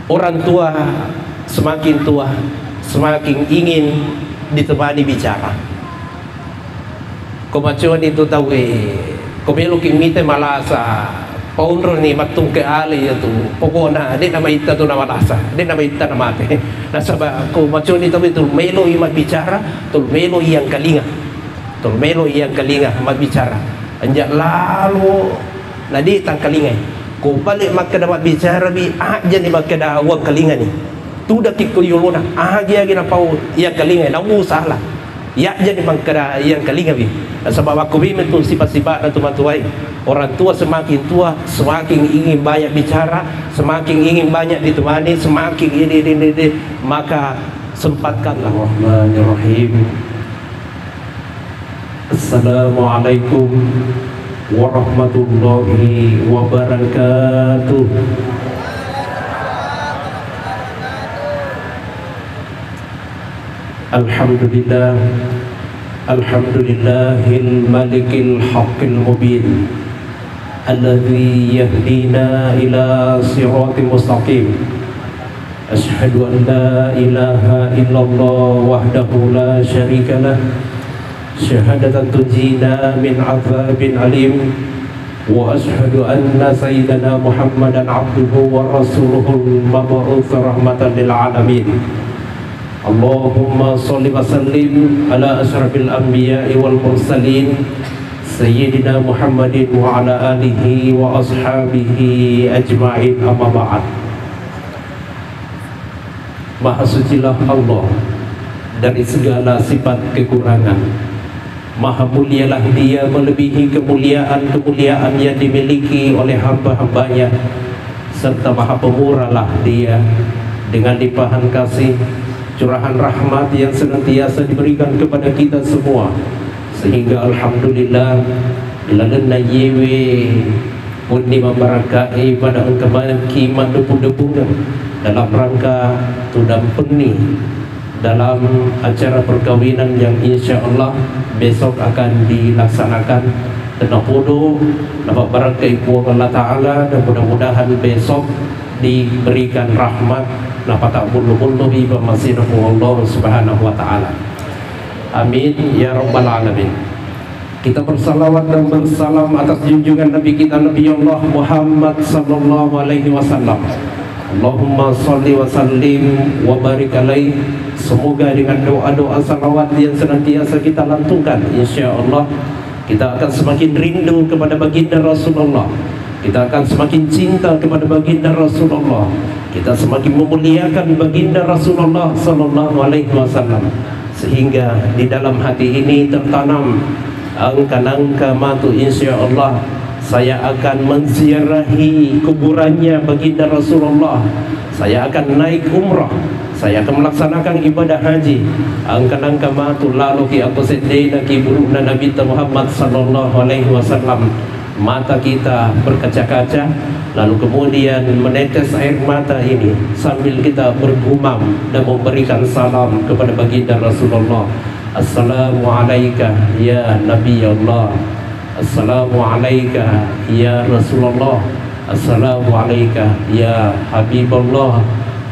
Orang tua semakin tua semakin ingin ditemani bicara. Kemacuan itu tahu komelo kimite malasa paunro ni matung ke ali itu pokoknya dia nama ita tu nama lasa dia nama ita nama te nasaba kemacuan itu melo imat bicara tul melo yang kalinga mat bicara anjak lalu nadi tang kalinga ko balik mak dapat bicara bi aja ni mak da awang kalinga ni tu dak kikuyuluna aja gina pau yang kalinga na salah ya jadi mangkara yang kalinga bi sebab aku bi mentu sifat-sifat dan tumatuai orang tua semakin tua semakin ingin banyak bicara, semakin ingin banyak ditemani, semakin ini maka sempatkanlah. Bismillahirrahmanirrahim. Assalamualaikum warahmatullahi wabarakatuh. Alhamdulillah, alhamdulillahil malikil haqqil mubin alladzi yahdina ila siratim mustaqim. Asyhadu an la ilaha illallah wahdahu la syarika lah, syahadatan tunjina min azabin alim, wa asyhadu anna sayyidana Muhammadan abduhu wa rasuluhul mab'uts rahmatan lil alamin. Allahumma sholli wa sallim ala asyrafil anbiya'i wal mursalin sayyidina Muhammadin wa ala alihi wa ashabihi ajma'in, amma ba'd. Maha sucilah Allah dari segala sifat kekurangan, maha mulialah Dia melebihi kemuliaan-kemuliaan yang dimiliki oleh hamba-hambanya, serta maha pemurahlah Dia dengan limpahan kasih curahan rahmat yang senantiasa diberikan kepada kita semua, sehingga alhamdulillah ilalana yewe pundi membarakai pada engkau kimat debu-debu dalam rangka tudam peni dalam acara perkawinan yang insya Allah besok akan dilaksanakan. Tenang podo dapat barakai kuasa Allah Ta'ala, dan mudah-mudahan besok diberikan rahmat napa tak bulu-bulu bi masirahu Allah Subhanahu wa taala. Amin ya rabbal alamin. Kita bersalawat dan bersalam atas junjungan Nabi kita Nabi Allah Muhammad sallallahu alaihi wasallam. Allahumma shalli wa sallim wa barik alaihi. Semoga dengan doa-doa salawat yang senantiasa kita lantunkan, insyaallah kita akan semakin rindu kepada baginda Rasulullah. Kita akan semakin cinta kepada baginda Rasulullah. Kita semakin memuliakan baginda Rasulullah sallallahu alaihi wasallam, sehingga di dalam hati ini tertanam angka-angka matu, insyaallah saya akan menziarahi kuburannya baginda Rasulullah. Saya akan naik umrah, saya akan melaksanakan ibadah haji. Angka-angka matu lalu ki aku sedena ki buruna Nabi Muhammad sallallahu alaihi wasallam. Mata kita berkaca-kaca, lalu kemudian menetes air mata ini sambil kita bergumam dan memberikan salam kepada baginda Rasulullah. Assalamu alayka ya Nabi Allah, assalamu alayka ya Rasulullah, assalamu alayka ya Habibullah.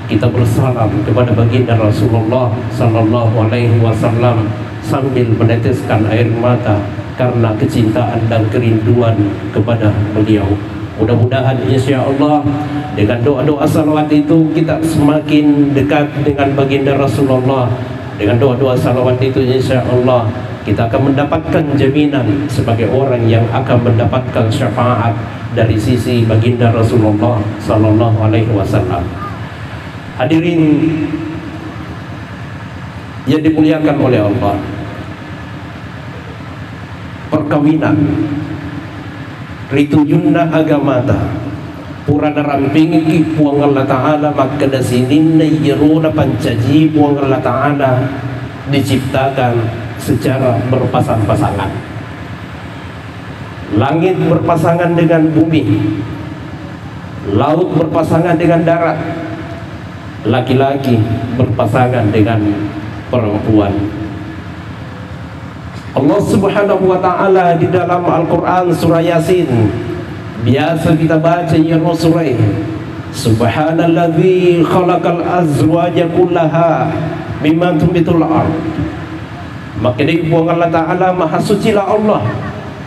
Kita bersalam kepada baginda Rasulullah sallallahu alaihi wasallam sambil meneteskan air mata karena kecintaan dan kerinduan kepada beliau. Mudah-mudahan insyaallah dengan doa-doa salawat itu kita semakin dekat dengan baginda Rasulullah. Dengan doa-doa salawat itu insyaallah kita akan mendapatkan jaminan sebagai orang yang akan mendapatkan syafaat dari sisi baginda Rasulullah sallallahu alaihi wasallam. Hadirin yang dimuliakan oleh Allah, perkawinan ritujunna agamata purana ramping ki puang Allah Ta'ala maka dasinin na yeruna pancaji puang Allah Ta'ala diciptakan secara berpasang-pasangan. Langit berpasangan dengan bumi, laut berpasangan dengan darat, laki-laki berpasangan dengan perempuan. Allah Subhanahu wa Ta'ala di dalam Al-Quran surah Yasin biasa kita baca ya surah Subhanalladzi khalaqal azwaja kullaha mimma tumbitul ard. Maka dari buang Allah Ta'ala, maha sucilah Allah.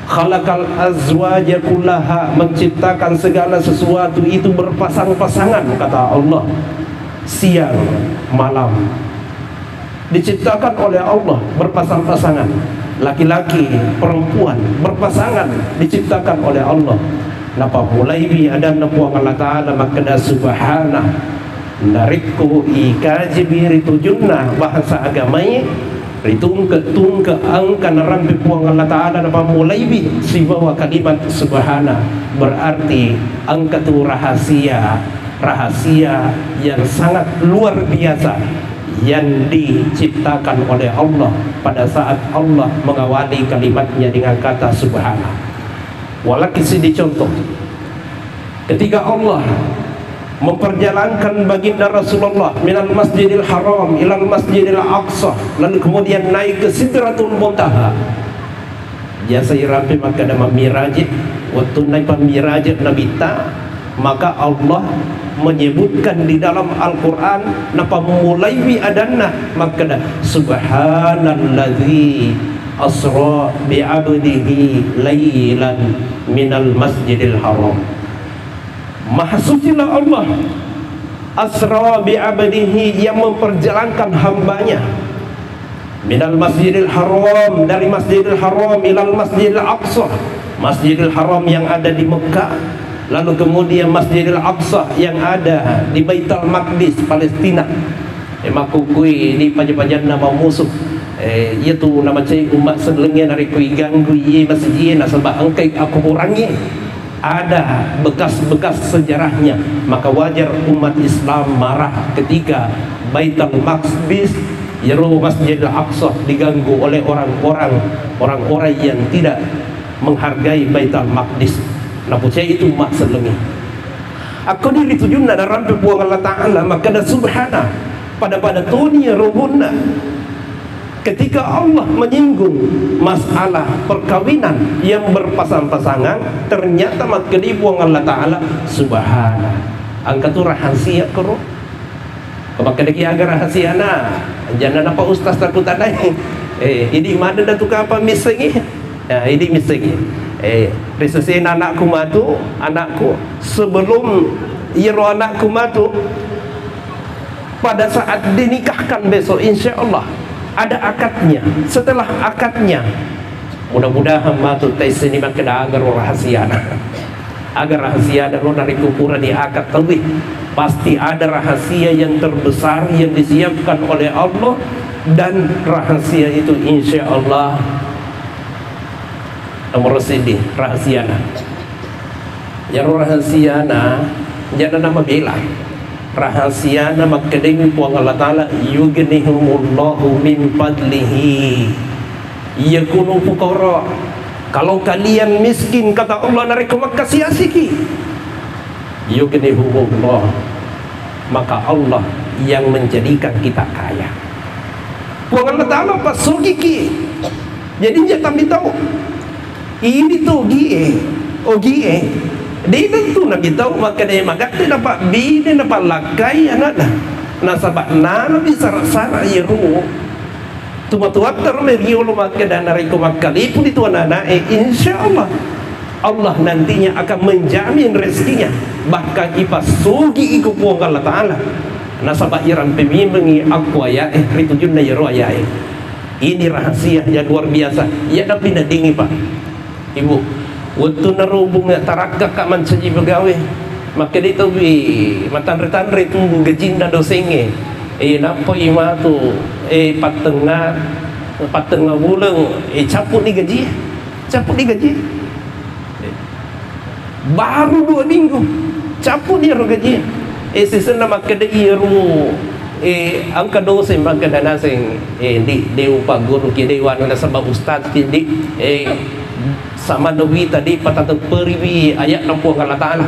Khalaqal azwaja kullaha, menciptakan segala sesuatu itu berpasang-pasangan, kata Allah. Siang, malam diciptakan oleh Allah berpasang-pasangan. Laki-laki, perempuan berpasangan diciptakan oleh Allah. Napa mulai bi ada buang Allah Ta'ala, maka dah subhanah nariku ikajibi ritujunna bahasa agamanya ritung ke angka narambi puang Allah Ta'ala. Napa mulai bi si bawa kalimat subhana berarti angka tu rahasia yang sangat luar biasa yang diciptakan oleh Allah pada saat Allah mengawali kalimatnya dengan kata subhana. Walakisi dicontoh ketika Allah memperjalankan baginda Rasulullah minal masjidil haram ilal masjidil aqsa, lalu kemudian naik ke sidratul muntaha. Jasa irapi maka nama mirajit waktu naik mirajit Nabi ta, maka Allah menyebutkan di dalam Al-Quran napa mulai bi adanna, maka dah subhanalladzi asra bi abdihi lailan minal masjidil haram. Maha sucilah Allah asra bi abdihi, yang memperjalankan hambanya minal masjidil haram, dari masjidil haram ilal masjidil aqsa, masjidil haram yang ada di Mekah, lalu kemudian masjidil aqsa yang ada di Baitul Maqdis Palestina. Makukui di pajan-pajan nama musuh itu nama cai umat sedelengnya dari kui ganggu ye masjid nasabah angkai aku kurangi ada bekas-bekas sejarahnya. Maka wajar umat Islam marah ketika Baitul Maqdis Yeru Masjidil Aqsa diganggu oleh orang-orang yang tidak menghargai Baitul Maqdis. Namun saya itu mak selengi aku diri tujuan ada rampai buang Allah Ta'ala, maka ada subhana pada dunia ruhuna. Ketika Allah menyinggung masalah perkawinan yang berpasang-pasangan, ternyata maka di buang Allah Ta'ala subhana. Angka tu rahasia kero maka lagi agar rahasia na jangan apa ustaz takut ada ini mana dah tukar apa misalnya ini misalnya resesin anakku matu, anakku sebelum iro anakku matu, pada saat dinikahkan besok insya Allah ada akadnya. Setelah akadnya mudah-mudahan matu tes ini makin agar rahasia agar rahasia dan dari kuburan di akad lebih pasti ada rahasia yang terbesar yang disiapkan oleh Allah, dan rahasia itu insya Allah nomor sini rahasiana. Yang rahasiana jangan nama bela rahasiana makademi puang Allah Ta'ala yughnihumullahu min fadlihi yakunu fuqara. Kalau kalian miskin kata Allah nareko makasih asiki yughnihumullah, maka Allah yang menjadikan kita kaya. Puang Allah Ta'ala pas sugiki jadi dia tambi tahu ini tu gie dia tentu nak tahu maka dia magat dia dapat bini dapat lakai anak dah nasabak nana bisa rasana yeru tumat-tuat termerio lo maka dan nariko makali pun itu anak insyaallah Allah nantinya akan menjamin rezekinya, bahkan ipas sugi iku puang Allah Ta'ala nasabak iran pemimengi aku ya ritujunna yeru ya ini rahasia yang luar biasa ya tapi nadingi pak ibu waktu narubung tarakak kak mencaji begawe maka dia tahu matan-tanre tu gajin dan dosenge napa ima tu patengah bulan caput ni gaji baru 2 minggu caput dia gaji season nama kedai ru angka dosen maka dana sing di upah guru kini wana sebab ustaz kini sama nabi tadi patah periwi ayat 60 Allah Ta'ala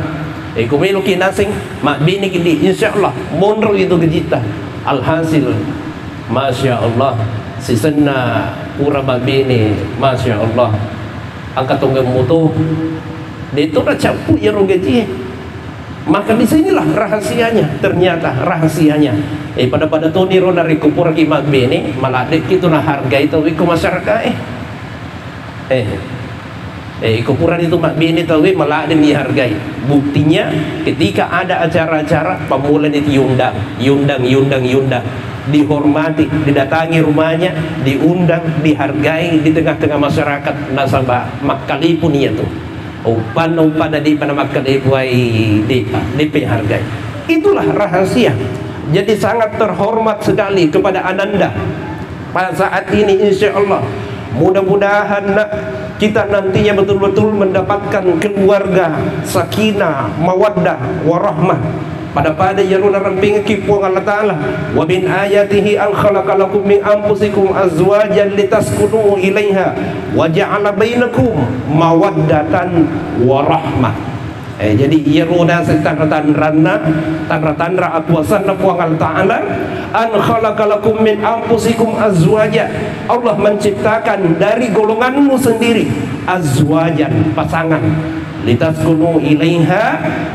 kumelo kinasing mak bini kini insyaallah monro itu gejita alhasil masya Allah sisena pura babini masya Allah angka tunggu mutu dia tu dah campur yang gaji Maka disinilah rahasianya, ternyata rahasianya. Pada tu niro dari kupur kimak bini malah itu nah harga itu iku masyarakat kupuran itu mak bini tahu malah ada dihargai. Buktinya ketika ada acara-acara pemulan itu yundang, dihormati, didatangi rumahnya, diundang, dihargai di tengah-tengah masyarakat nasabah makalipun ia tuh. Upan di pada makalipuai dihargai. Itulah rahasia. Jadi sangat terhormat sekali kepada Ananda pada saat ini, insya Allah. Mudah-mudahan kita nantinya betul-betul mendapatkan keluarga sakinah, mawaddah, warahmah. Pada yaruna ramping kipu Allah Ta'ala. Wa min ayatihi an khalaqalakum min anfusikum azwajan litaskunu ilaiha wa ja'ala bainakum mawaddatan warahmah. Jadi yaruna tanda-tanda akuasan Allah Ta'ala an khalaqalakum min anfusikum azwaja. Allah menciptakan dari golonganmu sendiri azwajan, pasangan, litaskunu ilaiha,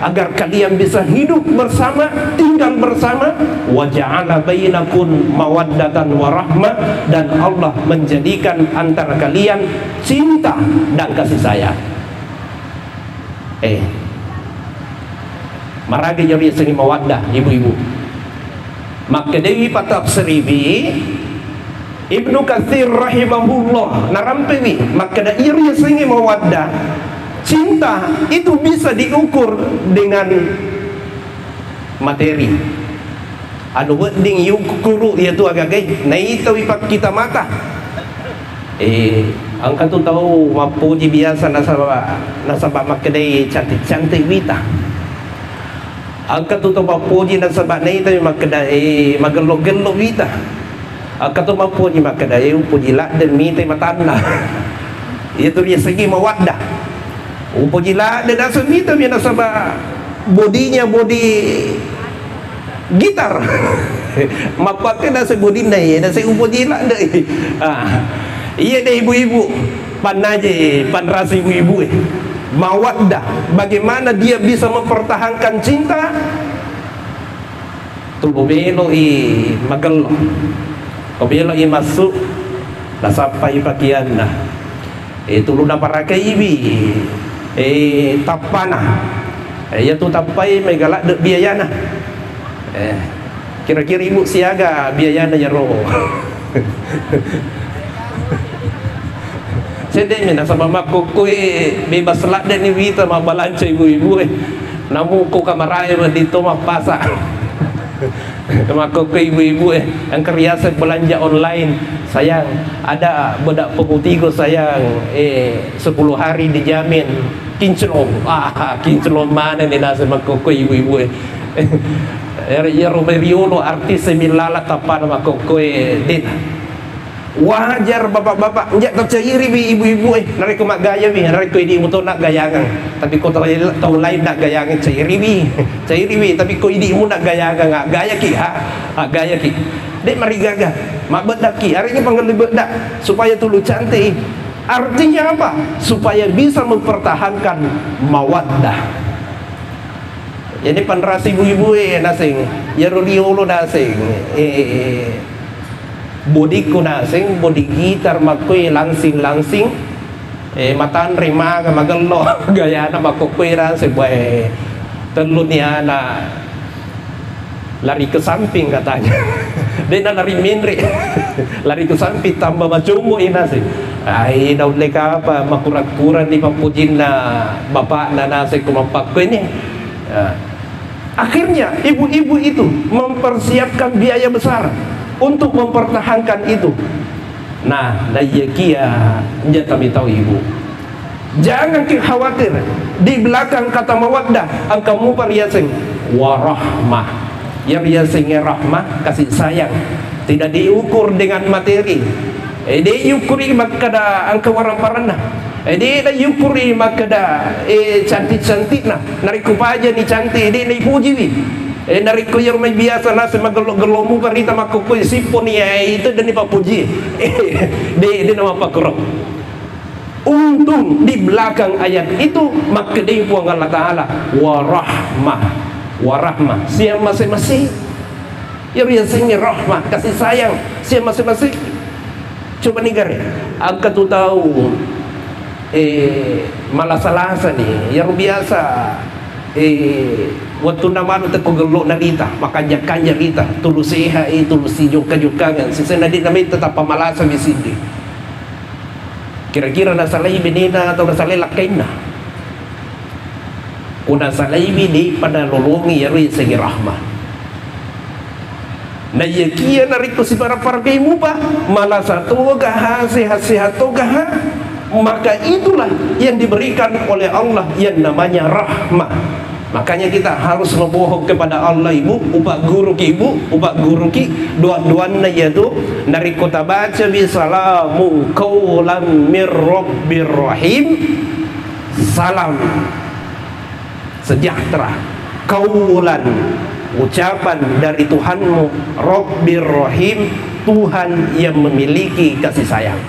agar kalian bisa hidup bersama, tinggal bersama, wa ja'ala bainakum mawaddatan warahmah, dan Allah menjadikan antara kalian cinta dan kasih sayang. Maragi jadi seni mawaddah ibu-ibu. Maka Dewi Patap Seribi Ibnu Katsir rahimahullah narampewi maka da iri seni mawaddah. Cinta itu bisa diukur dengan materi. Anu wedding yukuru yaitu agak na itu ipak kita mata. Angkat tu tahu mapuji biasa nasabah makadai cantik wita. Angkat tu tahu mapuji nasabah na itu makadai magelok wita. Angkat tu mapuji makadai puji lak dan mite matanda. Itu dia segi mawaddah. Upojila dan asal mita biar nasabah bodinya body gitar. Mapaknya nasi body nai, nasi upojila deh. Iya deh ibu-ibu, pan aja, pan rasa ibu-ibu. Mawaddah, bagaimana dia bisa mempertahankan cinta? Tubuh belo magel, kobelo masuk, nasapai pakaian nah. Itu lu dapat rakai ibi. Tapana ya tu tapai megalak dek biayana. Kira-kira ibu siaga biayana ya roh. Sedih mina sama makku bebas selak dan ni kita mah balanca ibu-ibu namu ko kamaraya dito mah pasak. Maka ke ibu-ibu yang kerjasa belanja online, sayang ada bedak pemutigo sayang 10 hari dijamin kinclong. Kinclong mana ni nasa maka ke ibu-ibu ya Romeriolo artis semilala kapan maka ke din. Wajar bapak-bapak njak tercairi bi ibu-ibu nari ko magaya bi nari ko idi mo to nak gayangan tapi ko tahu lain nak gayangan cairi bi tapi ko idi mo nak gayangan gaya ki gaya ki dek mari gaga mak bedak ki hari ini panggil bedak supaya tulu cantik. Artinya apa? Supaya bisa mempertahankan mawaddah. Jadi panrasi ibu-ibu nasing ya roliolo nasing body ko nasing body gitar makoy langsing matan rima ka magallo gaya na makukwira si buhay telun niya na lari ke samping katanya. Dia na lari minri lari ke samping tambah macumbo inasi ay daw leka apa makurat-kuran di papujin na bapak na nasi kumapak ko ini. Akhirnya ibu-ibu itu mempersiapkan biaya besar untuk mempertahankan itu. Nah, layakia dia kami tahu ibu. Jangan khawatir di belakang kata mawaddah engkau mupariasing warahmah. Ya riasing rahmah kasih sayang tidak diukur dengan materi. Diukuri makada engkau waramparana. Dia diukuri makada cantik-cantik nah. Nariku aja ni cantik, dia ni puji wi. Dari ko yang may biasa na sa magalo-galo mo parita makukoy sipon niya itu dan ipapuji. Di na mapakurok. Untung di belakang ayat itu maka dia puang Allah Ta'ala warahmah, warahmah siang masing-masing ya biasanya rahmah kasih sayang siang masing-masing. Coba nih gari angka tu tahu malah salasa nih yang biasa waktu nama tu kau gelok narita makanya kanya rita tulus seha tulus juga-jugangan sisa nadi namanya tetap pamalasa di sini. Kira-kira nasalay binina atau nasalay lakaina. Kung nasalay bini panalulungi yari segi rahmah. Na yakiya na rito si para-paragay mo pa malah satu gaha sehat-sehat gaha, maka itulah yang diberikan oleh Allah yang namanya rahmah. Makanya kita harus membohong kepada Allah ibu, upak guru ki ibu, upak guru ki dua-duanya yaitu dari kota baca bisalamu qaulan mir rabbir rahim, salam sejahtera qaulan ucapan dari Tuhanmu rabbir rahim, Tuhan yang memiliki kasih sayang.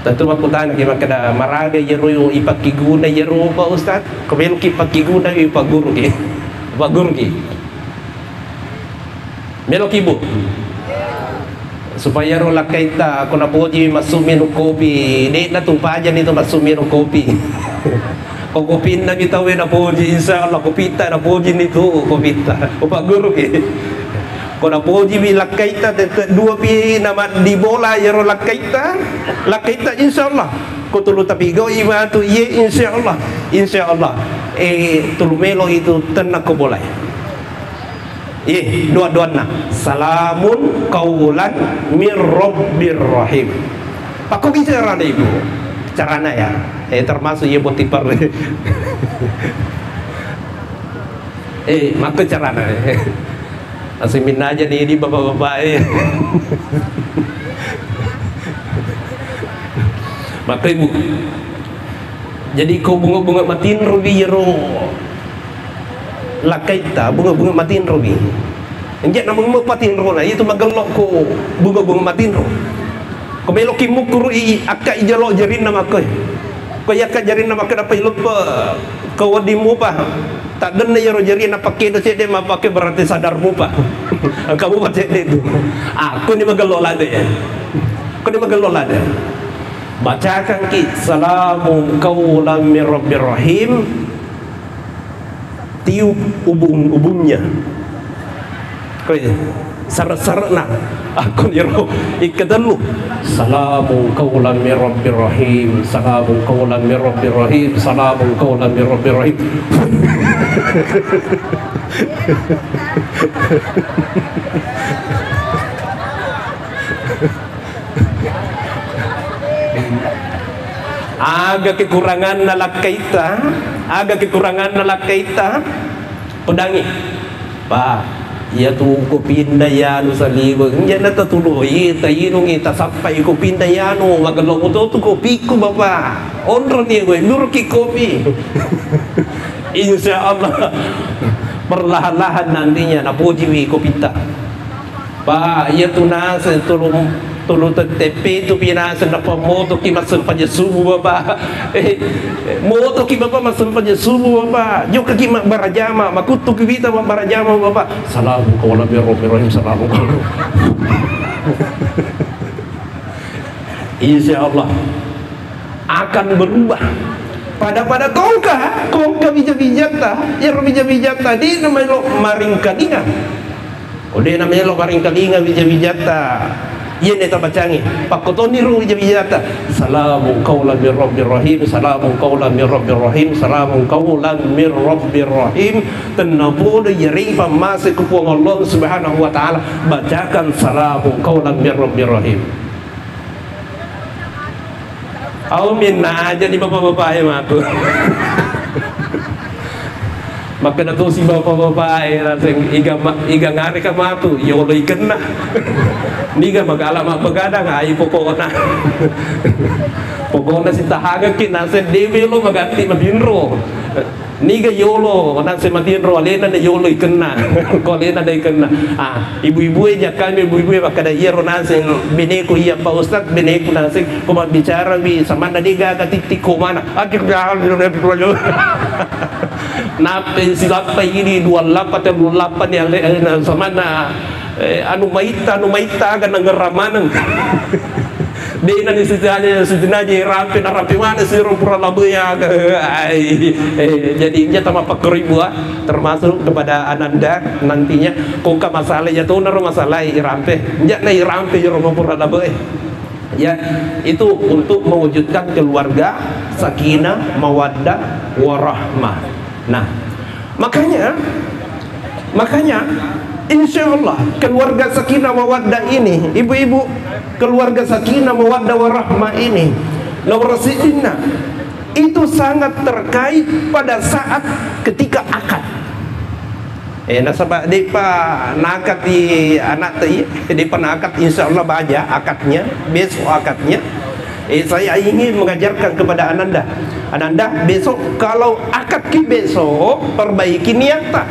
Tentu aku tanya kena maraga yeru ipakiguna yeru Pak Ustaz. Kebel ki pakiguna ipak guru ki. Pak guru ki. Melok ibu. Supaya ro lakaita aku na poji masuk minum kopi. Dek na tu pajan itu masuk minum kopi. Kau kopi na bitawe na poji insyaallah kopita na poji itu kopita. Pak guru ki. Kau na poji bi lakaita dua pi nama di bola yero lakaita insyaallah kau tulu tapi go iba tu ye insyaallah tulu melo itu tenang ko bola dua na salamun qaulan mir rabbir rahim. Aku bicara ibu carana ya termasuk ye botipar maka carana asimin aja nih ini bapak-bapak maka ibu jadi kau bunga-bunga matiin rubi yero lakaita bunga-bunga matiin rubi enggak nama bunga matiin ro itu magelok ko bunga-bunga matiin ro kau melok kimukuru akak ijalo jarin nama kau yakak jarin nama kau dapat lupa kau wadimu pa tak dena yero jari na pakai do cede ma pakai berarti sadar mupa. Kamu baca itu. Aku ni magelola deh. Aku ni magelola deh. Bacakan ki salamun qaulan mir rabbir rahim. Tiup ubung-ubungnya. Kau sarat-saratna. Aku yero ikadalu. Salamun qaulan mir rabbir rahim. Salamun qaulan mir rabbir rahim. Salamun qaulan mir rabbir rahim. Agak kekurangan nalakaita pedangi Pak ya tu ko pindah ya nu saliwa nya na tatuluhi tayinong ita sampai ko pindah ya nu magalong to kopi ko bapa onro ni gue nur ki kopi. Insyaallah perlahan-lahan nantinya napuji wi kopita Pak ya tu nas tulung tepe tu pinasa na pamoto ki masun panya subuh bapa moto ki bapa masun panya subuh bapa jo ki barajama makutu ki kita barajama bapa salamu qaulan mir rabbir rahim salamu insyaallah akan berubah pada kongka bijak-bijata yang bijak-bijata di namanya lo maring kalinga dia namanya lo maring kalinga bijak-bijata iya neta bacangi pakotoni ru bijak-bijata salamun qaulan mir rabbir rahim salamun qaulan mir rabbir rahim salamun qaulan mir rabbir rahim tenabu yering pamase kupuang Allah subhanahu wa ta'ala bacakan salamun qaulan mir rabbir rahim. Aku minna aja di bapak-bapak aku. Maka na to si bapak-bapak rasing iga ngari ka matu yo loy kena. Niga magala magbagada nga ay pokona. Pokona si tahaga kinasen dewe lo maganti mabinro. Niga yolo nang sematin rolena na yolo ikena kolena na ikena ibu-ibu aja kami ibu-ibu bakada iya ronase beneku iya Pak Ustad beneku nase kuma bicara bi sama nadiga katitik ko mana akhir jalan nape silapa ini 28 atau 28 yang sama na anu maita kan ngeramanan di nanti sejenanya rapi mana sih rumpur labunya jadi dia tambah pakeribu termasuk kepada Ananda nantinya kongka masalah ya tuh naruh masalah irampe jangan irampe ya rumpur labu ya itu untuk mewujudkan keluarga sakinah mawaddah warahmah. Nah makanya insya Allah keluarga sakinah mawaddah ini, ibu-ibu, keluarga sakinah mawaddah warahmah ini, nawarasidina itu sangat terkait pada saat ketika akad. Nasabah depa nakat di anak tadi, depa nakat insya Allah baca akadnya, besok akadnya. Saya ingin mengajarkan kepada Ananda, besok kalau akad ki besok perbaiki niatan.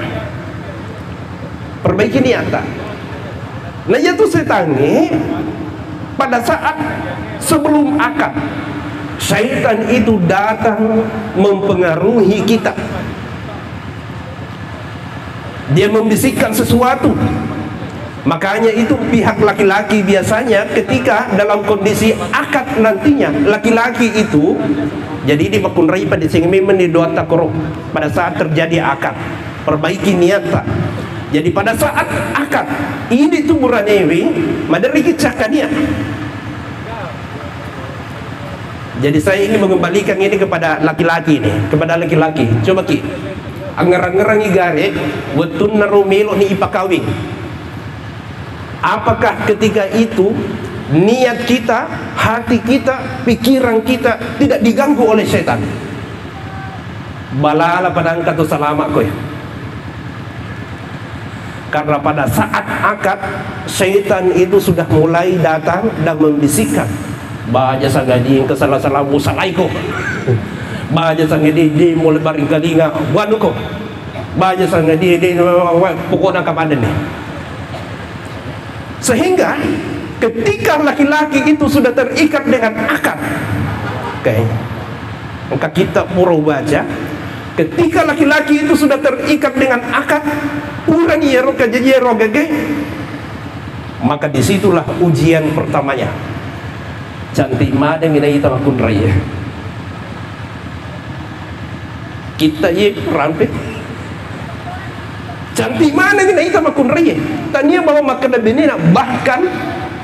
Perbaiki niatan. Nah itu saya tanya pada saat sebelum akad syaitan itu datang mempengaruhi kita, dia membisikkan sesuatu. Makanya itu pihak laki-laki biasanya ketika dalam kondisi akad nantinya laki-laki itu jadi di makunrai pada singmi mendoa takruh pada saat terjadi akad perbaiki niatan. Jadi pada saat akad ini tuh buranewi madari kicakania. Jadi saya ingin mengembalikan ini kepada laki-laki nih, kepada laki-laki. Coba ki, angerang-ngerang igare, wetun narumelo ni ipakawing. Apakah ketika itu niat kita, hati kita, pikiran kita tidak diganggu oleh setan? Balala pada angkat tu salama koy. Karena pada saat akad setan itu sudah mulai datang dan membisikkan baca sagadi yang kesalah-salah musalaiko baca sagadi di mulai baring kalinga wanuko baca sagadi di pokoknya kapan nih. Sehingga ketika laki-laki itu sudah terikat dengan akad, maka kita pura baca ketika laki-laki itu sudah terikat dengan akad kurang yeroka jejeroga maka disitulah ujian pertamanya. Cantik mana yang kita makun raya kita ye rampe cantik mana yang kita makun raya tanya bahwa makan benina bahkan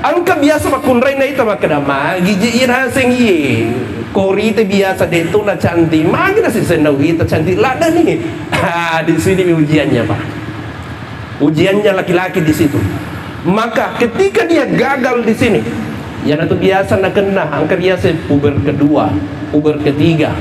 angka biasa makun raya kita makan magi jeira sengi kori itu biasa detu na cantik magi nasi senawi itu cantik lada nih di sini ujiannya Pak. Ujiannya laki-laki di situ. Maka ketika dia gagal di sini, ya itu biasa nak kena angka biasa puber kedua, puber ketiga,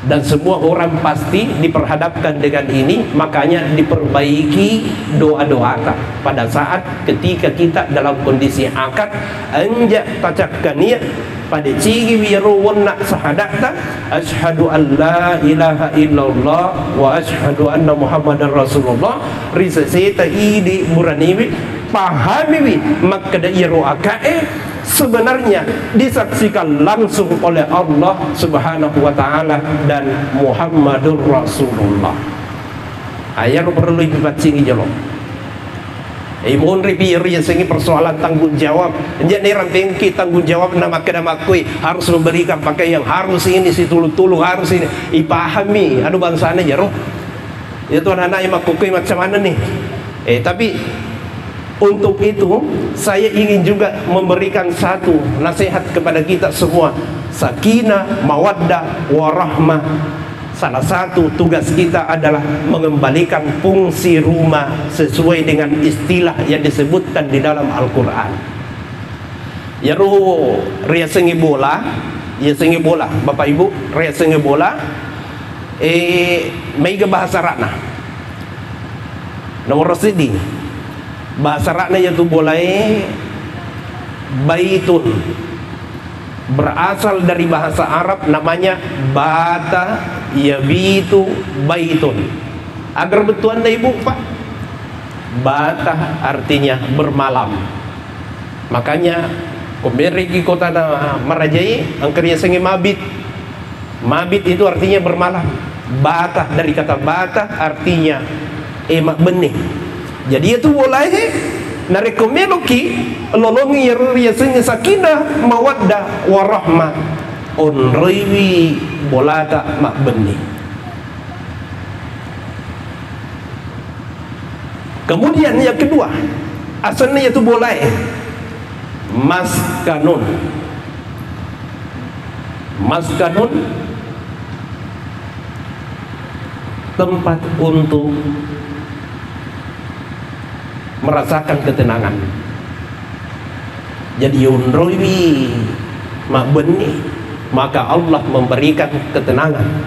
dan semua orang pasti diperhadapkan dengan ini. Makanya diperbaiki doa-doa pada saat ketika kita dalam kondisi akad anjak tacakkannya pada cigi wiruwanna sahadata asyhadu an la ilaha illallah wa asyhadu anna muhammadar rasulullah risaseta idi muraniwi pahami makada iru akae sebenarnya disaksikan langsung oleh Allah Subhanahu wa taala dan Muhammadur Rasulullah. Ayah perlu dibacingi jalo. Imun ripiri sengi persoalan tanggung jawab. Jadi ramping kita tanggung jawab nama kedamakui harus memberikan pakai yang harus ini si tulu-tulu harus ini. Ipahami anu bangsana jaro. Itu anak-anak yang makukui macam mana nih? Tapi untuk itu saya ingin juga memberikan satu nasihat kepada kita semua. Sakinah, mawaddah, warahmah. Salah satu tugas kita adalah mengembalikan fungsi rumah sesuai dengan istilah yang disebutkan di dalam Al-Quran. Yaru ria sengi bola, ya sengi bola, Bapak Ibu, ria sengi bola. Meiga bahasa Rakna. Nomor sidi. Bahasa Rakna yaitu boleh baitun berasal dari bahasa Arab, namanya bata yabitu baitun. Agar betul anda ibu pak, bata artinya bermalam. Makanya kumeriki kota na marajai angkernya sengi mabit. Mabit itu artinya bermalam. Bata dari kata bata artinya emak benih. Jadi itu boleh narekomeloki lolongi riasanya sakinah mawaddah warahmah onriwi bolata mak benih. Kemudian yang kedua, asalnya itu boleh maskanun. Maskanun tempat untuk merasakan ketenangan. Jadi yunrowi mak benih, maka Allah memberikan ketenangan.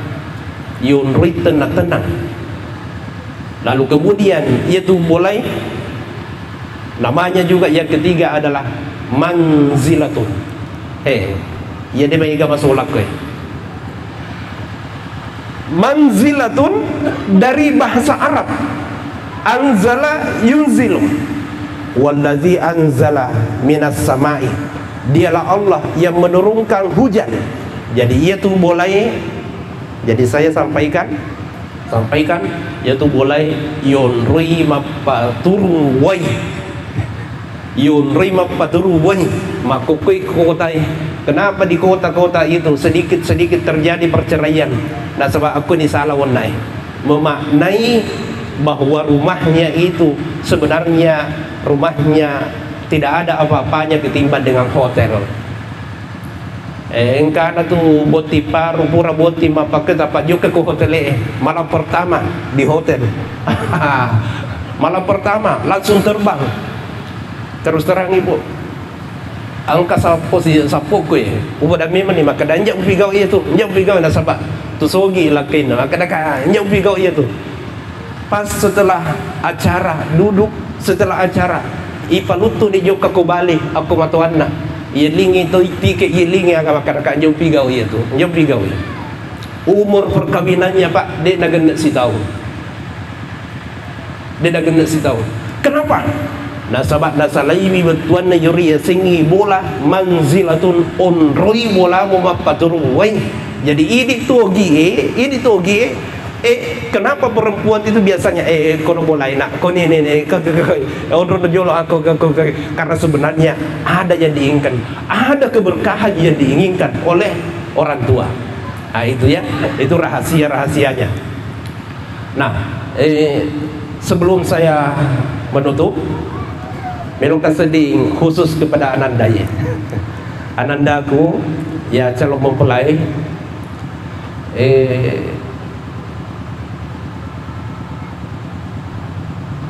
Yunri tenang. Lalu kemudian itu mulai namanya juga yang ketiga adalah manzilatun. Ya dia bagi masuk laku. Manzilatun dari bahasa Arab. Anzala yunzilu. Wallazi anzala minas samai. Dialah Allah yang menurunkan hujan. Jadi itu boleh. Jadi saya sampaikan yaitu boleh yunri mapaturu wai. Yunri mapaturu wai. Makukui kota. Kenapa di kota-kota itu sedikit-sedikit terjadi perceraian? Nah sebab aku ni salah wanai memaknai bahwa rumahnya itu sebenarnya rumahnya tidak ada apa-apanya ketimbang dengan hotel. Engkana tu boti paru pura boti mapaket apa juga ke hotel malam pertama di hotel. Malam pertama langsung terbang. Terus terang ibu, angka sapo si sapo kue, udah memang ni maka dan jauh pigau itu, jauh pigau na sabak, tu sogi lakin, maka dah jauh pigau itu. Pas setelah acara duduk setelah acara, ipalutu di joka ko balik aku matuanna. Yelingi itu tiket yelingi agak makan jauh pigau itu, jauh pigau. Umur perkawinannya pak, dia nak kena si tahu. Dia nak kena si tahu. Kenapa? Nasabat nasalaimi betuan na yuri singi bola manzilatun onroi bola mumapaturu wai. Jadi ini togi kenapa perempuan itu biasanya kono bola nak kono ini onro jolo aku karena sebenarnya ada yang diinginkan, ada keberkahan yang diinginkan oleh orang tua. Nah itu ya, itu rahasianya. Nah sebelum saya menutup, melongkan seding khusus kepada Ananda ya. Anandaku ya calon mempelai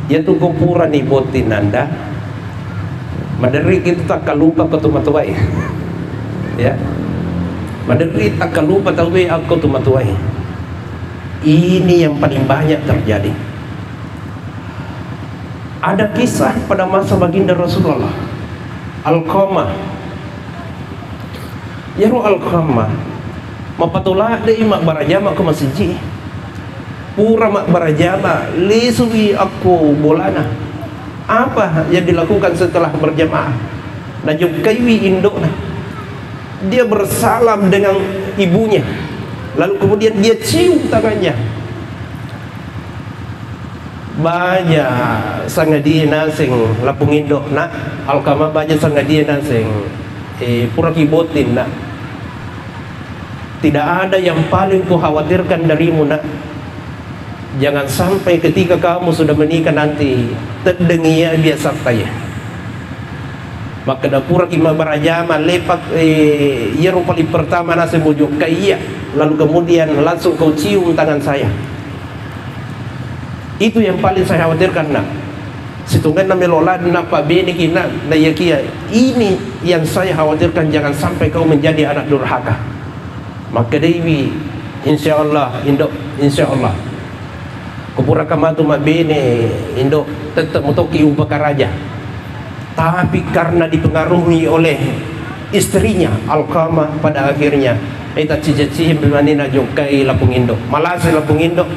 ya tu kumpuran ibotin Anda maderi kita tak lupa ketumatuai ya maderi tak lupa tahu aku tumatuai. Ini yang paling banyak terjadi. Ada kisah pada masa baginda Rasulullah Al-Qamah Yaru Al-Qamah mapatulah de mak barajama ke masjid pura mak barajama lisui aku bolana. Apa yang dilakukan setelah berjamaah? Najub kaiwi induk dia bersalam dengan ibunya, lalu kemudian dia cium tangannya. Banyak sangat dia nasing lapung induk nak Al-Qamah banyak sangat dia nasing pura kibotin nak. Tidak ada yang paling ku khawatirkan darimu nak. Jangan sampai ketika kamu sudah menikah nanti terdengia biasa kaya. Maka dapur kima barajama lepak ya paling pertama nasi bujuk kaya, lalu kemudian langsung kau cium tangan saya. Itu yang paling saya khawatirkan nak. Situngkan na melola napa bini kina na yakia. Ini yang saya khawatirkan, jangan sampai kau menjadi anak durhaka. Maka dewi insyaallah induk insyaallah kupura kamatu mabene induk tetap mutoki upakaraja. Tapi karena dipengaruhi oleh istrinya Alqamah pada akhirnya kita cici berani najukai Lapung Indok, Malasa Lapung Indok.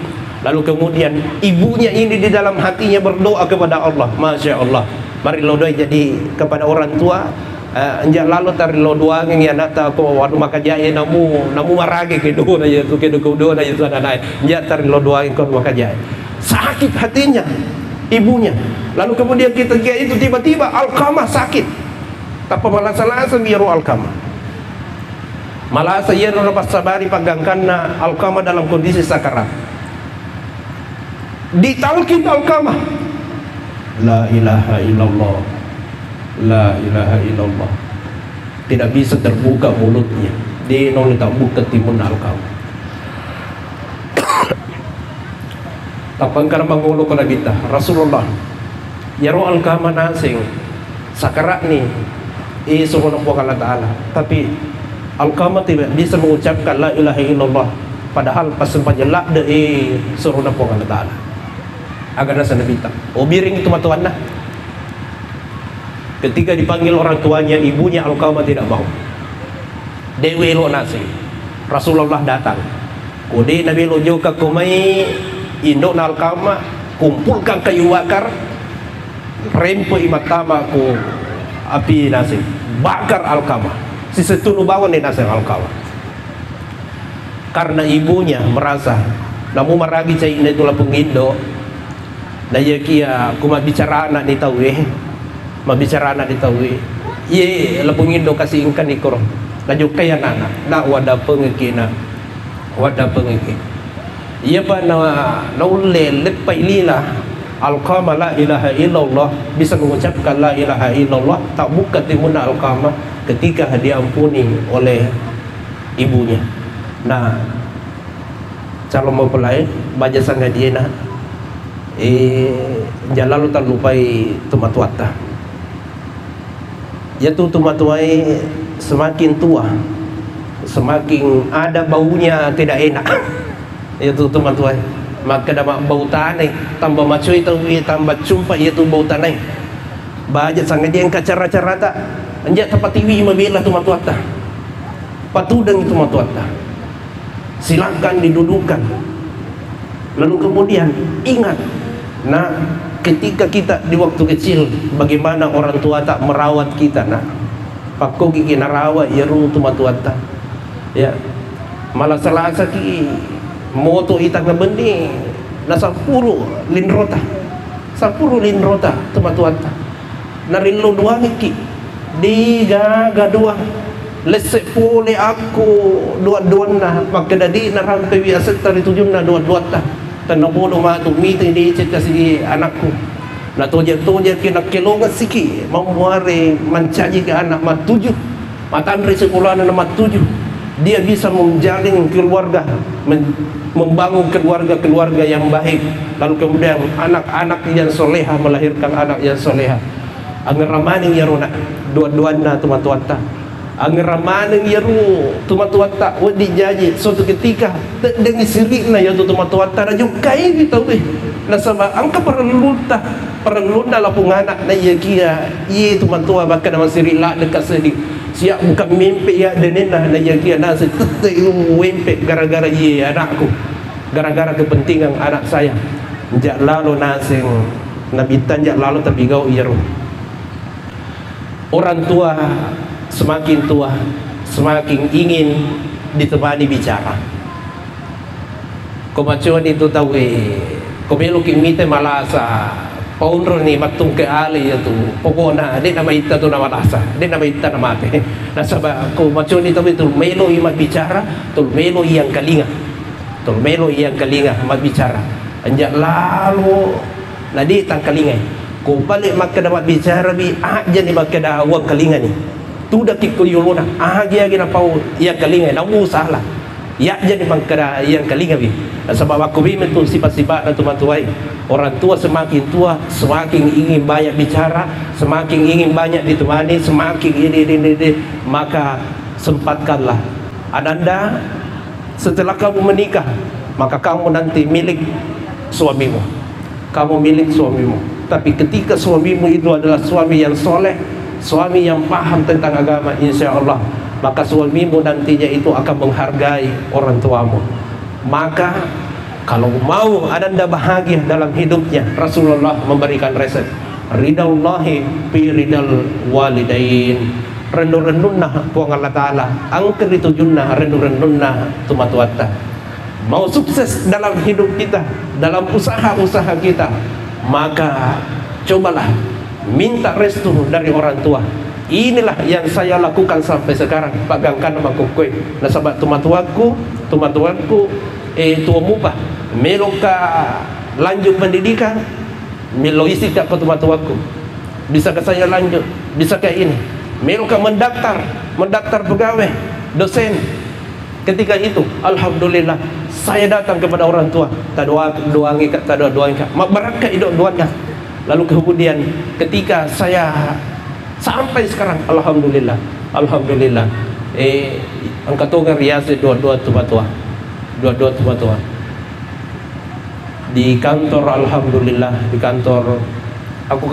Lalu kemudian ibunya ini di dalam hatinya berdoa kepada Allah. Masya Allah, mari lo doa jadi kepada orang tua. Anjak lalu tari lo doa yang nata ko wadu makajaya namu marage kedo na yaitu kedo na yaitu anak anjak tari lo doa yang ko makajaya. Sakit hatinya ibunya. Lalu kemudian kita itu tiba-tiba Alqamah sakit. Tapi malasa-lasa biru Alqamah. Malasa ia lepas sabari pagangkanna Alqamah dalam kondisi sakarat. Ditalkin Alqamah, la ilaha illallah, la ilaha illallah. Tidak bisa terbuka mulutnya. Dia nol tak buka timun Alqamah. Tapang karena mengulo kepada kita Rasulullah ya roh Alqamah nasing sakarat ni subhanahu wa ta'ala, tapi Alqamah tidak bisa mengucapkan la ilaha illallah, padahal pas sempat jelak de subhanahu wa ta'ala agar nasa nabita biring itu matuan nah. Ketika dipanggil orang tuanya, ibunya Alqamah tidak mau. Dewi lo nasi Rasulullah datang kode Nabi lo juga kumai Indok na Alqamah, kumpulkan kayu bakar, rempo imatama ku api nasi, bakar Alqamah. Si setunu bawa ni nasi Alqamah. Karena ibunya merasa, namu maragi cai na itu Lapung Indok, na kia kuma bicara anak ni tahu mabicara anak ni tahu ye Lapung Indok kasih ingkan ikor, laju kaya anak, nak wadah pengekina, wadah pengekina. Ia pa na ulle lepai lila Alqamah la ilaha illallah, bisa mengucapkan la ilaha illallah, tak buka timuna Alqamah ketika diampuni oleh ibunya. Nah, calon mempelai baca sangat dia nak jalan lu tak lupai tumatuata. Yaitu tumatuai semakin tua, semakin ada baunya tidak enak. Yaitu tumatuai, maka dapat bau tanah tambah macui tambah cumpa yaitu bau tanah. Baca sangat dia yang cara-cara tak anjak tempat TV membela tumatuata. Patudang itu matuata. Silakan didudukan. Lalu kemudian ingat, nah ketika kita di waktu kecil bagaimana orang tua tak merawat kita, nah pakko gigi narawat ya ru tumatuata. Ya, malah salah saki moto itang benih na 10 linrota 10 linrota tumatuata narilo duang iki di gaduang lesek pole aku dua-duan na magkadadi na rampe biasa tari tujuh na dua-duan ta tanapolo matu mito hindi icit kasi anakku na tujan kinakilongan siki mamuari mancaji ke anak matujuh matanri sekolah na matujuh. Dia bisa menjalin keluarga, membangun keluarga yang baik. Lalu kemudian anak-anak yang soleha melahirkan anak yang soleha. Angramani yaruna dua-duana tumatuata. Angramani yaru tumatuata wadi jaji suatu ketika dengan sirikna yaitu tumatuata raju kai bitaw nasaba angka perlunta lapung anak na yakia ye tumatua bahkan nama sirila dekat sedih. Siap bukan mimpi ya denena na yakia nasi tete wempe gara-gara ye anakku, gara-gara kepentingan anak saya. Jak lalu nasing nabitan jak lalu tapi gau iyaru. Orang tua semakin tua semakin ingin ditemani bicara. Komacuan itu tahu komelo kimite malasa paunro ni matung ke ali itu pokona de nama ita tu nama lasa de nama ita nama te nasaba komacuan itu melo imat bicara tu melo yang kalinga mat bicara anjak lalu nadi tang kalinga ko balik maka dapat bicara bi aja ni maka dah awang kalinga ni tu dah kikul yuluna aja gina pau yang kalinga namu salah ya jadi maka yang kalinga bi sebab aku bi metu sifat-sifat dan tuai orang tua semakin tua semakin ingin banyak bicara, semakin ingin banyak ditemani, semakin ini maka sempatkanlah ananda setelah kamu menikah maka kamu nanti milik suamimu, kamu milik suamimu. Tapi ketika suamimu itu adalah suami yang soleh, suami yang paham tentang agama, insya Allah maka suamimu nantinya itu akan menghargai orang tuamu. Maka kalau mau anda bahagia dalam hidupnya, Rasulullah memberikan resep, ridallahi fi ridal walidain, rendu-rendunna puang Allah Ta'ala, angker ditujunna rendu-rendunna tumatuatta. Mau sukses dalam hidup kita, dalam usaha-usaha kita, maka cobalah minta restu dari orang tua. Inilah yang saya lakukan sampai sekarang. Pagangkan sama kukui nasabak tumatuaku tuamu pa melo ka lanjut pendidikan, melo isi ka tumatuaku, bisa ke saya lanjut, bisa kayak ini, melo ka mendaftar pegawai dosen. Ketika itu alhamdulillah saya datang kepada orang tua, tak doang mak berangkat itu doanya. Lalu kemudian ketika saya sampai sekarang alhamdulillah angkat tungan riasi dua tua di kantor. Alhamdulillah di kantor aku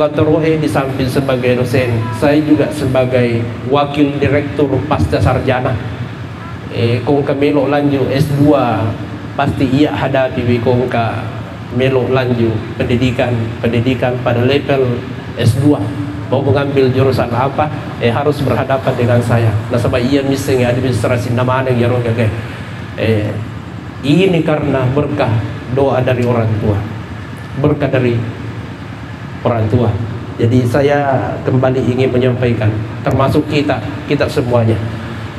di samping sebagai dosen, saya juga sebagai wakil direktur pasca sarjana. Kung ka melo lanjut S2 pasti ia hadapi kung ka melo lanjut pendidikan pada level S2. Mau mengambil jurusan apa, harus berhadapan dengan saya. Nasabah ia misalnya administrasi namanya yang ini karena berkah doa dari orang tua, berkah dari orang tua. Jadi saya kembali ingin menyampaikan, termasuk kita semuanya.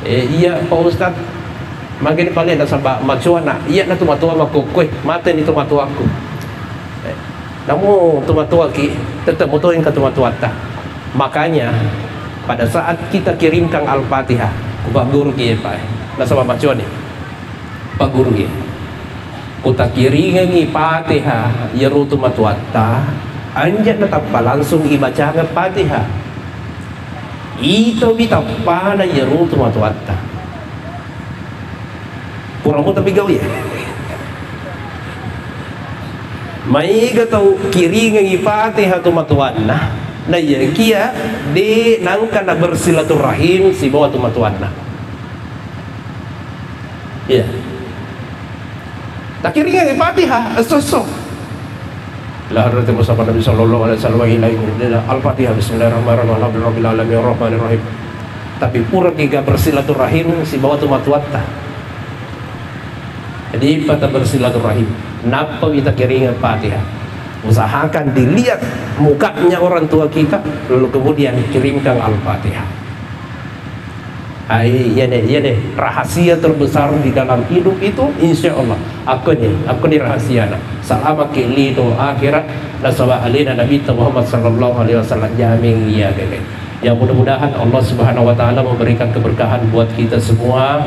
Iya Pak Ustad, makin paling nasabah macuana, iya na tumatua makukui, mati ni tumatua aku. Namun tumatua ki tetap mutuin ke tumatua ta. Makanya pada saat kita kirimkan Al-Fatihah Pak Guru ki Pak, nasabah macuan ni Pak Guru ki, kita kirimkan Al-Fatihah ya rutu matua ta, anjat natap langsung ibaca Al-Fatihah. Ito bitapa na ya rutu matua ta. Kurang mo tapi gawi. May gatau kiringan Al-Fatihah tumatuan na ya kia di nangka na bersilaturahim si bawa tumatuan na. Ya. Tak kiringan Al-Fatihah sosok. La hadratu Mustafa Nabi sallallahu alaihi wasallam Al-Fatihah bismillahirrahmanirrahim rabbil alamin arrahmanir rahim. Tapi pura giga bersilaturahim si bawa tumatuan ta. Jadi pada bersilaturahim, napa kita kiringan Fatihah? Usahakan dilihat mukanya orang tua kita, lalu kemudian kirimkan Al-Fatihah. Ya deh, rahasia terbesar di dalam hidup itu, insya Allah, aku nih rahasia. Selama kelido akhirat, nasabah alina Nabi Muhammad sallallahu alaihi wasallam jamin ya guys. Ya mudah-mudahan Allah Subhanahu Wa Taala memberikan keberkahan buat kita semua.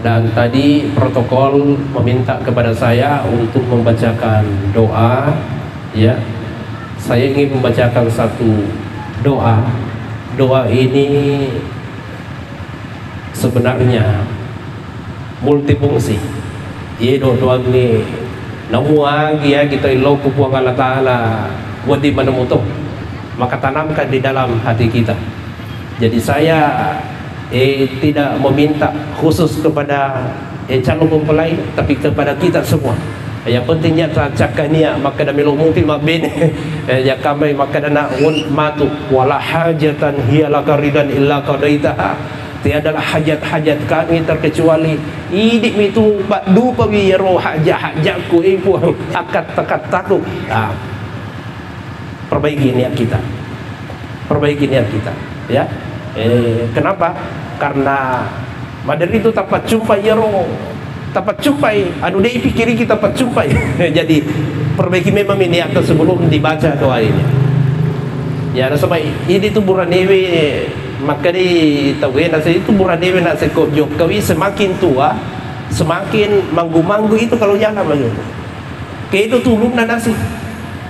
Dan tadi protokol meminta kepada saya untuk membacakan doa, ya. Saya ingin membacakan satu doa. Doa ini sebenarnya multifungsi. Iya doa ini namuang ya kita ilau kupuang Allah Ta'ala wadi menemutuh, maka tanamkan di dalam hati kita. Jadi saya tidak meminta khusus kepada calon mempelai, tapi kepada kita semua. Yang pentingnya teracakkan niat, maka dami mungkin mabin ya kami maka dana matu wala hajatan hiya lakaridan illa qadaitaha. Tiadalah hajat-hajat kami terkecuali idik itu badu pawiro hajat-hajatku puang akad takat taku. Perbaiki niat kita. Perbaiki niat kita, ya. Kenapa? Karena madari itu tapat jumpai ya roh, tapat jumpai anu dei pikiri kita tapat jumpai. Jadi perbaiki memang ini atau sebelum dibaca doa ini. Ya nasabay ini tu buranewe maka di tawin nasi itu buranewe nasi kojok kawi semakin tua semakin manggu-manggu itu kalau jalan lagi. Kayak itu tulung na nasi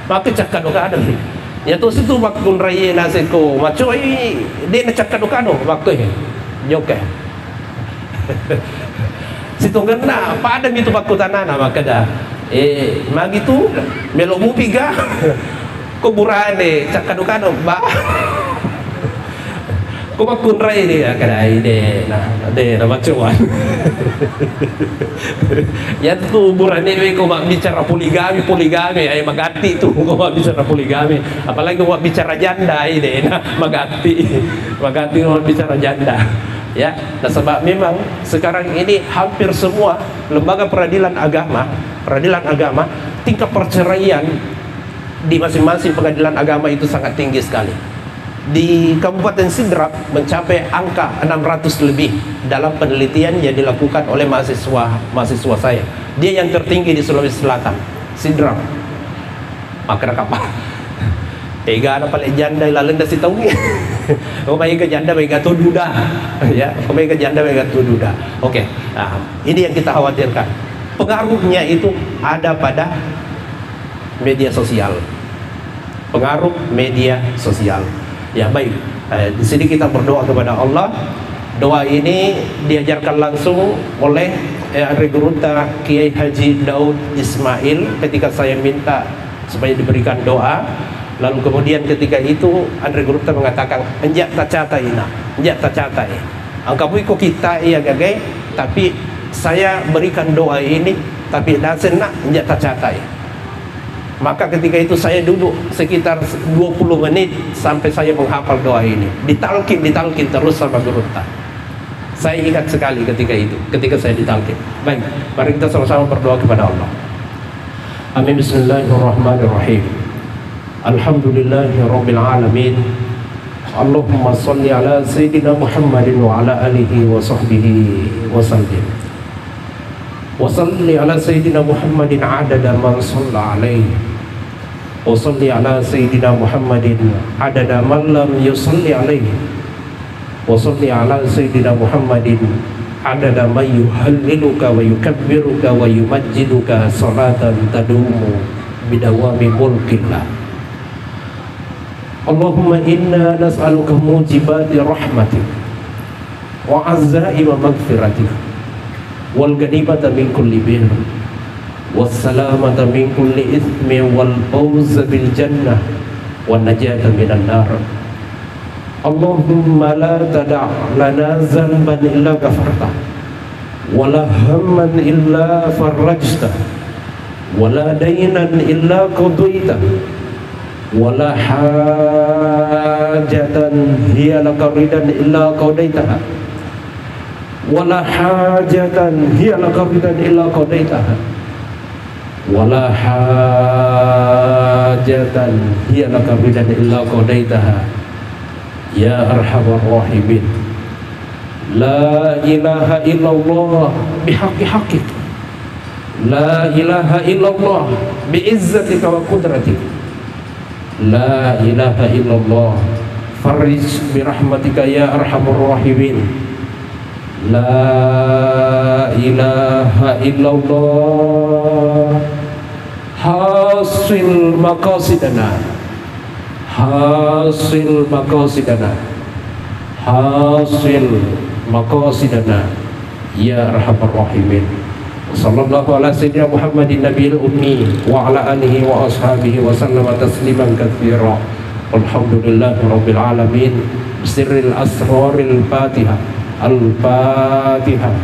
maka cakap doa ada sih. Ya tu situ makun raya nasi ko macoi dia nak cakap dokano waktu joke. Situ kena pada itu baku tanana maka dah magi tu melok mu piga kuburan cakap dokano ba Kau makun rai dia kadai deh, nah macam ya tu buran ini kau mak bicara poligami, ay magati tu kau mak bicara poligami, apalagi kau mak bicara janda ini, nah magati kau bicara janda, ya. Nah sebab memang sekarang ini hampir semua lembaga peradilan agama tingkat perceraian di masing-masing pengadilan agama itu sangat tinggi sekali. Di Kabupaten Sidrap mencapai angka 600 lebih dalam penelitian yang dilakukan oleh mahasiswa saya. Dia yang tertinggi di Sulawesi Selatan, Sidrap. Maka apa? Tega ada paling janda lalu dah si tahu ni. Kau main ke janda baik atau duda, ya. Kau main ke janda baik atau duda. Oke. Nah, ini yang kita khawatirkan. Pengaruhnya itu ada pada media sosial. Pengaruh media sosial. Ya baik, di sini kita berdoa kepada Allah. Doa ini diajarkan langsung oleh Andre Guruta Kiai Haji Daud Ismail ketika saya minta supaya diberikan doa. Lalu kemudian ketika itu Andre Guruta mengatakan enjak tacata ina, enjak tacata angkapu iko kita iya gagai, tapi saya berikan doa ini tapi dasen nak enjak tacata. Maka ketika itu saya duduk sekitar 20 menit sampai saya menghafal doa ini. Ditalkin terus sama Guruta. Saya ingat sekali ketika saya ditalkin. Baik, mari kita sama-sama berdoa kepada Allah. Amin. Bismillahirrahmanirrahim. Alhamdulillahirabbil alamin. Allahumma shalli ala sayyidina Muhammadin wa ala alihi wa sahbihi wa sallim. Wa salli ala sayyidina Muhammadin adada man shalla alaihi. Wa salli ala sayyidina Muhammadin adada man lam yusalli alaihi. Wa salli ala sayyidina Muhammadin adada man yuhalliluka wa yukabbiruka wa yumajjiduka salatan tadumu bidawami mulkillah. Allahumma inna nas'aluka mujibati rahmatik wa azzaima maghfiratik wal ganimata min kulli bir was salamata min kulli ithmi wal fawz bil jannah wan najata minan nar. Allahumma la tada' lana zanban illa ghafartah wa la hamman illa farajtah wa la daynan illa qadaitah wa la hajatan hiya laka ridan illa qadaitaha wala hajatan hiya laka ridan illa qadaitaha wala hajatan hiya laka ridan illa qadaitaha ya arhamar rahimin. La ilaha illallah bihaqqi haqqik, la ilaha illallah biizzatika wa qudratik, la ilaha illallah farij birahmatika ya arhamar rahimin. La ilaha illallah hasil maqasidana, hasil maqasidana, hasil maqasidana ya arhamar rahimin. Sallallahu ala sayyidina Muhammadin nabiyil ummi wa ala alihi wa ashabihi wa sallama tasliman katsira. Alhamdulillahi rabbil alamin. Bisirril asraril Fatihah. Al-Fatihah.